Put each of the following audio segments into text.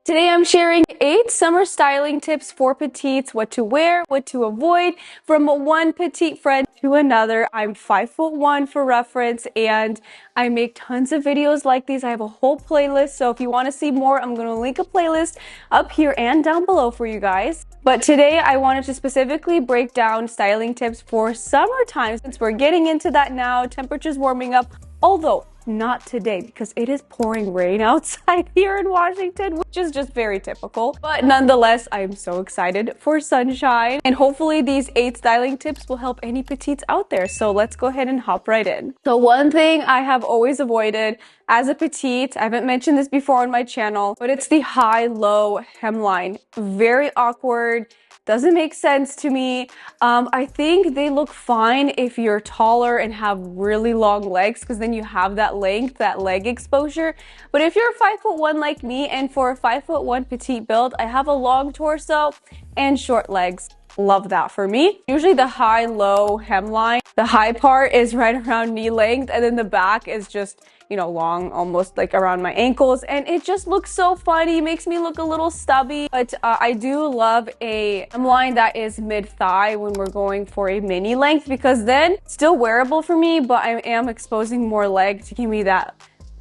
Today I'm sharing 8 summer styling tips for petites, what to wear, what to avoid, from one petite friend to another. I'm 5'1" for reference, and I make tons of videos like these. I have a whole playlist, so if you want to see more, I'm going to link a playlist up here and down below for you guys. But today I wanted to specifically break down styling tips for summertime, since we're getting into that now, temperatures warming up, although not today because it is pouring rain outside here in Washington, which is just very typical. But nonetheless, I'm so excited for sunshine, and hopefully these 8 styling tips will help any petites out there. So let's go ahead and hop right in. So one thing I have always avoided as a petite, I haven't mentioned this before on my channel, but it's the high-low hemline. Very awkward. Doesn't make sense to me. I think they look fine if you're taller and have really long legs, because then you have that length, that leg exposure. But if you're 5'1" like me, and for a 5'1" petite build, I have a long torso and short legs. Love that for me. Usually the high-low hemline, the high part is right around knee length, and then the back is just, you know, long, almost like around my ankles, and it just looks so funny. It makes me look a little stubby. But I do love a hemline that is mid-thigh when we're going for a mini length, because then it's still wearable for me, but I am exposing more leg to give me that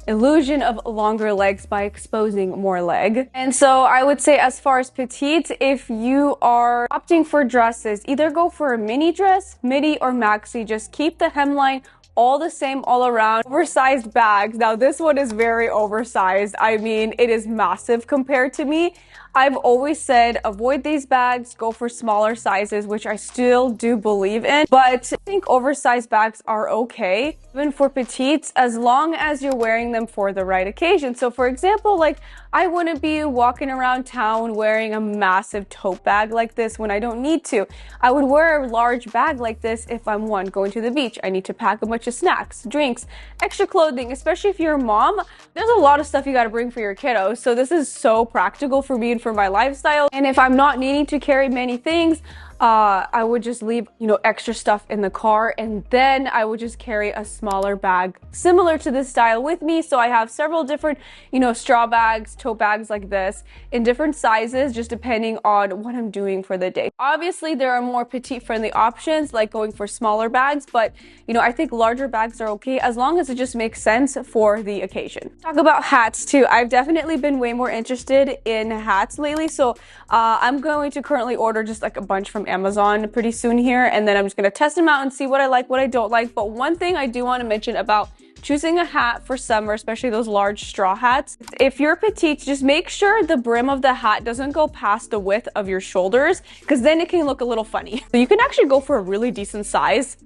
illusion of longer legs by exposing more leg. And so I would say, as far as petite, if you are opting for dresses, either go for a mini dress, midi, or maxi. Just keep the hemline all the same all around. Oversized bags. Now this one is very oversized. I mean, it is massive compared to me. I've always said avoid these bags, go for smaller sizes, which I still do believe in, but I think oversized bags are okay, even for petites, as long as you're wearing them for the right occasion. So for example, like, I wouldn't be walking around town wearing a massive tote bag like this when I don't need to. I would wear a large bag like this if I'm going to the beach. I need to pack a bunch of snacks, drinks, extra clothing, especially if you're a mom. There's a lot of stuff you got to bring for your kiddos. So this is so practical for me and for my lifestyle. And if I'm not needing to carry many things, I would just leave, you know, extra stuff in the car, and then I would just carry a smaller bag similar to this style with me. So I have several different, you know, straw bags, tote bags like this in different sizes, just depending on what I'm doing for the day. Obviously, there are more petite friendly options, like going for smaller bags, but you know, I think larger bags are okay as long as it just makes sense for the occasion. Talk about hats too. I've definitely been way more interested in hats lately, so I'm going to currently order just like a bunch from Amazon pretty soon here, and then I'm just going to test them out and see what I like, what I don't like. But one thing I do want to mention about choosing a hat for summer, especially those large straw hats, if you're petite, just make sure the brim of the hat doesn't go past the width of your shoulders, because then it can look a little funny. So you can actually go for a really decent size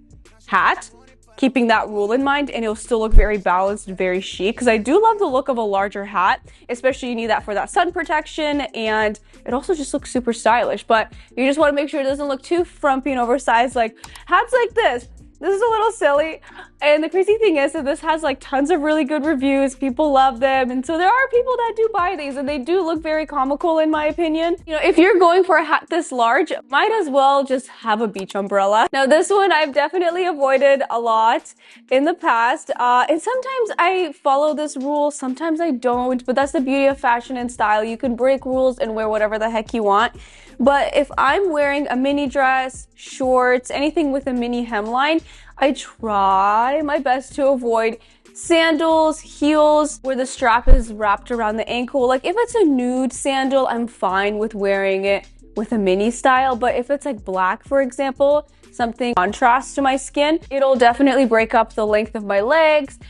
hat, keeping that rule in mind, and it'll still look very balanced, very chic, because I do love the look of a larger hat, especially you need that for that sun protection, and it also just looks super stylish. But you just want to make sure it doesn't look too frumpy and oversized. Like hats like this is a little silly. And the crazy thing is that this has like tons of really good reviews. People love them. And so there are people that do buy these, and they do look very comical in my opinion. You know, if you're going for a hat this large, might as well just have a beach umbrella. Now this one I've definitely avoided a lot in the past. And sometimes I follow this rule, sometimes I don't, but that's the beauty of fashion and style. You can break rules and wear whatever the heck you want. But if I'm wearing a mini dress, shorts, anything with a mini hemline, I try my best to avoid sandals, heels, where the strap is wrapped around the ankle. Like if it's a nude sandal, I'm fine with wearing it with a mini style. But if it's like black, for example, something contrast to my skin, it'll definitely break up the length of my legs,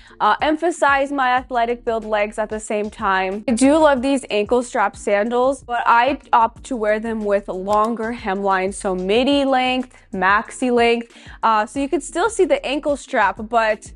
emphasize my athletic build legs at the same time. I do love these ankle strap sandals, but I opt to wear them with longer hemlines, so midi length, maxi length, so you can still see the ankle strap, but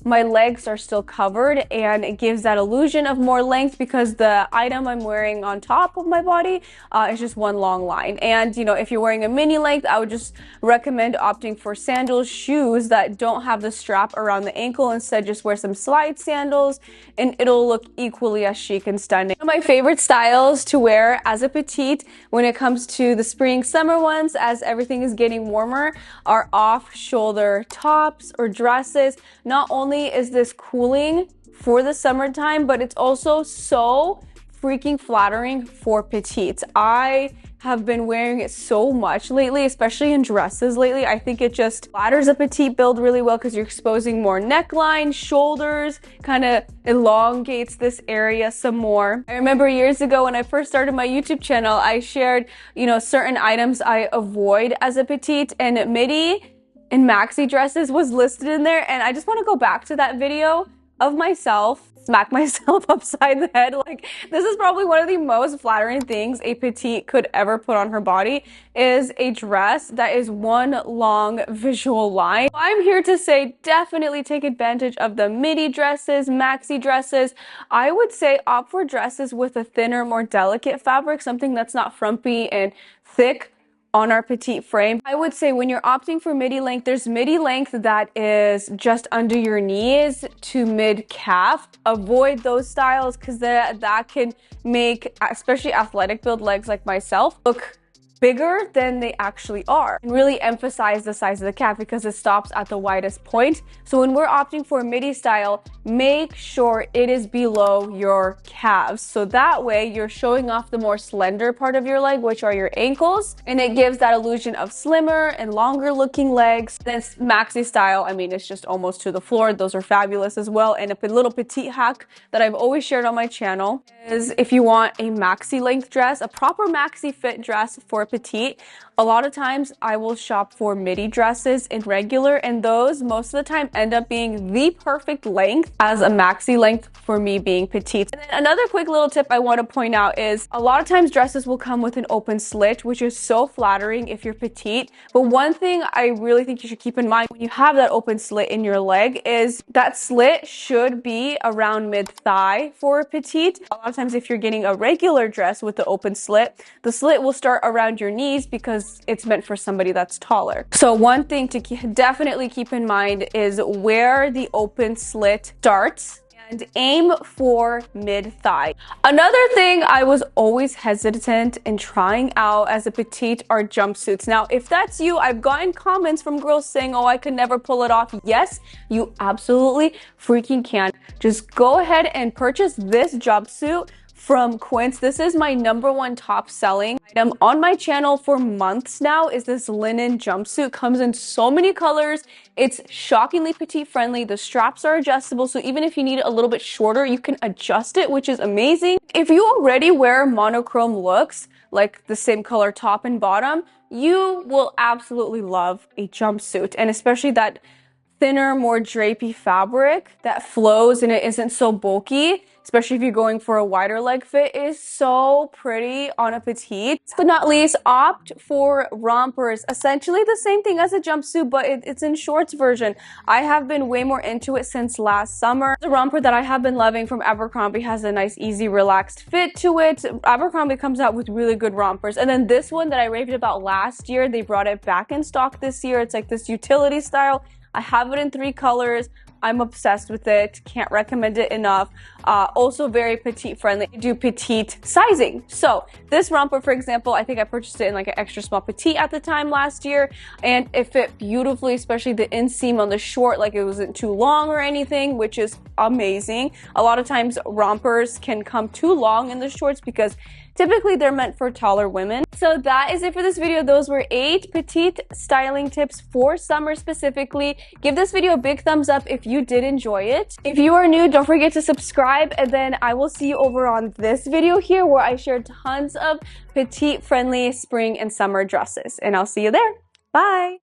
my legs are still covered, and it gives that illusion of more length because the item I'm wearing on top of my body is just one long line. And you know, if you're wearing a mini length, I would just recommend opting for sandals, shoes that don't have the strap around the ankle. Instead, just wear some slide sandals and it'll look equally as chic and stunning. One of my favorite styles to wear as a petite when it comes to the spring summer ones, as everything is getting warmer, are off-shoulder tops or dresses. Not only is this cooling for the summertime, but it's also so freaking flattering for petites. I have been wearing it so much lately, especially in dresses lately. I think it just flatters a petite build really well because you're exposing more neckline, shoulders, kind of elongates this area some more. I remember years ago when I first started my YouTube channel, I shared, certain items I avoid as a petite, and midi and maxi dresses was listed in there. And I just want to go back to that video of myself, smack myself upside the head. Like, this is probably one of the most flattering things a petite could ever put on her body, is a dress that is one long visual line. I'm here to say definitely take advantage of the midi dresses, maxi dresses. I would say opt for dresses with a thinner, more delicate fabric, something that's not frumpy and thick on our petite frame. I would say when you're opting for midi length, there's midi length that is just under your knees to mid calf. Avoid those styles because that can make, especially athletic build legs like myself, look bigger than they actually are, and really emphasize the size of the calf because it stops at the widest point. So when we're opting for a midi style, make sure it is below your calves. So that way you're showing off the more slender part of your leg, which are your ankles, and it gives that illusion of slimmer and longer looking legs. This maxi style, I mean, it's just almost to the floor. Those are fabulous as well. And a little petite hack that I've always shared on my channel is if you want a maxi length dress, a proper maxi fit dress for a petite, a lot of times I will shop for midi dresses in regular, and those most of the time end up being the perfect length as a maxi length for me being petite. And then another quick little tip I want to point out is a lot of times dresses will come with an open slit, which is so flattering if you're petite. But one thing I really think you should keep in mind when you have that open slit in your leg is that slit should be around mid-thigh for a petite. A lot of times if you're getting a regular dress with the open slit, the slit will start around your knees because it's meant for somebody that's taller. So one thing to definitely keep in mind is where the open slit starts and aim for mid-thigh. Another thing I was always hesitant in trying out as a petite are jumpsuits. Now, if that's you, I've gotten comments from girls saying, oh, I could never pull it off. Yes, you absolutely freaking can. Just go ahead and purchase this jumpsuit from Quince. This is my #1 top selling item on my channel for months now, is this linen jumpsuit. Comes in so many colors. It's shockingly petite friendly. The straps are adjustable, so even if you need it a little bit shorter, you can adjust it, which is amazing. If you already wear monochrome looks, like the same color top and bottom, you will absolutely love a jumpsuit, and especially that thinner, more drapey fabric that flows and it isn't so bulky, especially if you're going for a wider leg fit, is so pretty on a petite. Last but not least, opt for rompers. Essentially the same thing as a jumpsuit, but it's in shorts version. I have been way more into it since last summer. The romper that I have been loving from Abercrombie has a nice, easy, relaxed fit to it. Abercrombie comes out with really good rompers. And then this one that I raved about last year, they brought it back in stock this year. It's like this utility style. I have it in 3 colors. I'm obsessed with it. Can't recommend it enough. Also very petite friendly. I do petite sizing. So this romper, for example, I think I purchased it in like an extra small petite at the time last year, and it fit beautifully, especially the inseam on the short, like it wasn't too long or anything, which is amazing. A lot of times rompers can come too long in the shorts because typically they're meant for taller women. So that is it for this video. Those were 8 petite styling tips for summer specifically. Give this video a big thumbs up if you did enjoy it. If you are new, don't forget to subscribe, and then I will see you over on this video here where I share tons of petite friendly spring and summer dresses, and I'll see you there. Bye!